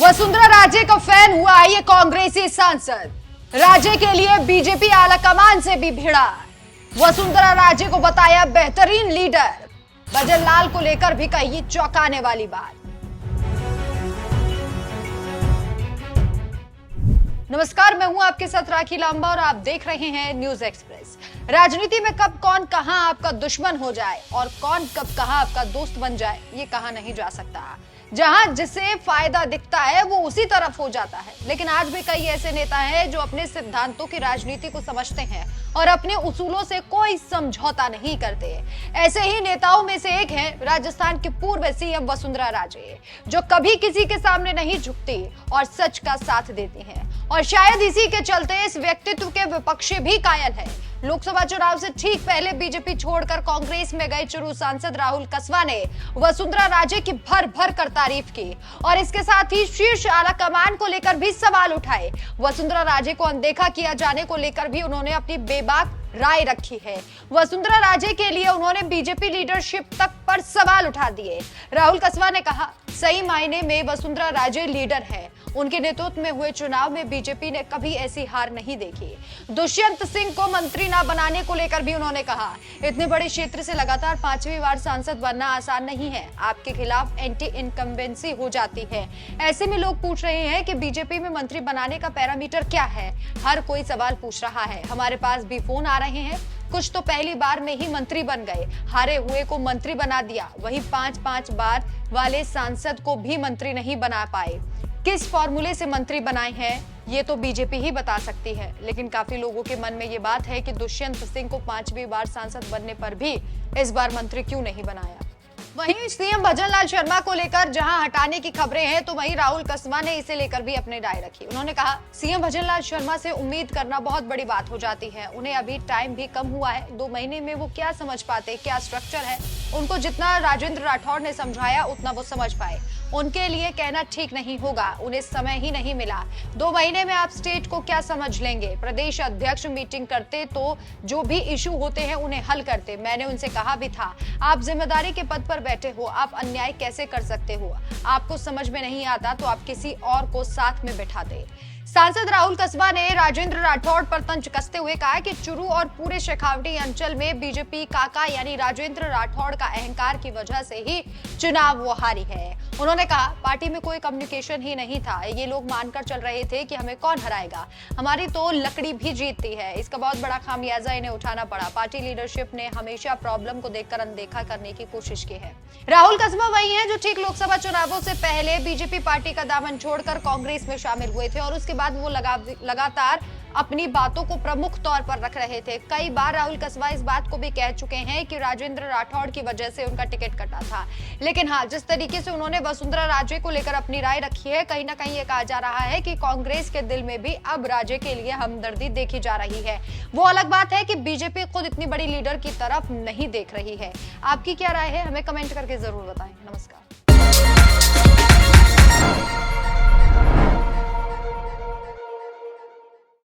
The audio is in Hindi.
वसुंधरा राजे का फैन हुआ ये कांग्रेसी सांसद। राजे के लिए बीजेपी आलाकमान से भी भिड़ा। वसुंधरा राजे को बताया बेहतरीन लीडर। भजन लाल को लेकर भी कही चौंकाने वाली बात। नमस्कार, मैं हूं आपके साथ राखी लांबा और आप देख रहे हैं न्यूज एक्सप्रेस। राजनीति में कब कौन कहां आपका दुश्मन हो जाए और कौन कब कहां आपका दोस्त बन जाए, ये कहा नहीं जा सकता। जहां जिसे फायदा दिखता है वो उसी तरफ हो जाता है। लेकिन आज भी कई ऐसे नेता हैं जो अपने सिद्धांतों की राजनीति को समझते हैं और अपने उसूलों से कोई समझौता नहीं करते। ऐसे ही नेताओं में से एक है राजस्थान की पूर्व सीएम वसुंधरा राजे, जो कभी किसी के सामने नहीं झुकती और सच का साथ देती हैं। और शायद इसी के चलते इस व्यक्तित्व के विपक्षी भी कायल है। लोकसभा चुनाव से ठीक पहले बीजेपी छोड़कर कांग्रेस में गए चुरू सांसद राहुल कसवा ने वसुंधरा राजे की भर भर कर तारीफ की और इसके साथ ही शीर्ष आलाकमान को लेकर भी सवाल उठाए। वसुंधरा राजे को अनदेखा किया जाने को लेकर भी उन्होंने अपनी बेबाक राय रखी है। वसुंधरा राजे के लिए उन्होंने बीजेपी लीडरशिप तक पर सवाल उठा दिए। राहुल कसवा ने कहा, सही मायने में वसुंधरा राजे लीडर है। उनके नेतृत्व में हुए चुनाव में बीजेपी ने कभी ऐसी हार नहीं देखी। दुष्यंत सिंह को मंत्री ना बनाने को लेकर भी उन्होंने कहा, इतने बड़े क्षेत्र से लगातार 5वीं बार सांसद बनना आसान नहीं है। आपके खिलाफ एंटी इनकम्बेंसी हो जाती है। ऐसे में लोग पूछ रहे हैं कि बीजेपी में मंत्री बनाने का पैरामीटर क्या है। हर कोई सवाल पूछ रहा है। हमारे पास भी फोन आ रहे हैं। कुछ तो पहली बार में ही मंत्री बन गए, हारे हुए को मंत्री बना दिया। वही 5-5 बार वाले सांसद को भी मंत्री नहीं बना पाए। किस फॉर्मूले से मंत्री बनाए हैं ये तो बीजेपी ही बता सकती है। लेकिन काफी लोगों के मन में ये बात है कि दुष्यंत सिंह को 5वीं बार सांसद बनने पर भी इस बार मंत्री क्यों नहीं बनाया। वहीं सीएम भजन लाल शर्मा को लेकर जहां हटाने की खबरें हैं, तो वहीं राहुल कसवा ने इसे लेकर भी अपनी राय रखी। उन्होंने कहा, सीएम भजन लाल शर्मा से उम्मीद करना बहुत बड़ी बात हो जाती है। उन्हें अभी टाइम भी कम हुआ है। 2 महीने में वो क्या समझ पाते, क्या स्ट्रक्चर है। उनको जितना राजेंद्र राठौड़ ने समझाया उतना वो समझ पाए। उनके लिए कहना ठीक नहीं होगा, उन्हें समय ही नहीं मिला। 2 महीने में आप स्टेट को क्या समझ लेंगे। प्रदेश अध्यक्ष मीटिंग करते तो जो भी इशू होते हैं उन्हें हल करते। मैंने उनसे कहा भी था, आप जिम्मेदारी के पद पर बैठे हो, आप अन्याय कैसे कर सकते हो। आपको समझ में नहीं आता तो आप किसी और को साथ में बैठा दे। सांसद राहुल कसवा ने राजेंद्र राठौड़ पर तंज कसते हुए कहा कि चुरू और पूरे शेखावटी अंचल में बीजेपी काका यानी राजेंद्र राठौड़ का अहंकार की वजह से ही चुनाव वो हारी है। उन्होंने कहा, पार्टी में कोई कम्युनिकेशन ही नहीं था। ये लोग मानकर चल रहे थे कि हमें कौन हराएगा, हमारी तो लकड़ी भी जीतती है। इसका बहुत बड़ा खामियाजा इन्हें उठाना पड़ा। पार्टी लीडरशिप ने हमेशा प्रॉब्लम को देखकर अनदेखा करने की कोशिश की है। राहुल कसवा वही है जो ठीक लोकसभा चुनावों से पहले बीजेपी पार्टी का दामन छोड़कर कांग्रेस में शामिल हुए थे और उसके बाद वो लगातार अपनी बातों को प्रमुख तौर पर रख रहे थे। कई बार राहुल कसवा इस बात को भी कह चुके हैं कि राजेंद्र राठौड़ की वजह से उनका टिकट कटा था। लेकिन हाँ, जिस तरीके से उन्होंने वसुंधरा राजे को लेकर अपनी राय रखी है, कहीं ना कहीं ये कहा जा रहा है कि कांग्रेस के दिल में भी अब राजे के लिए हमदर्दी देखी जा रही है। वो अलग बात है कि बीजेपी खुद इतनी बड़ी लीडर की तरफ नहीं देख रही है। आपकी क्या राय है, हमें कमेंट करके जरूर बताएं। नमस्कार।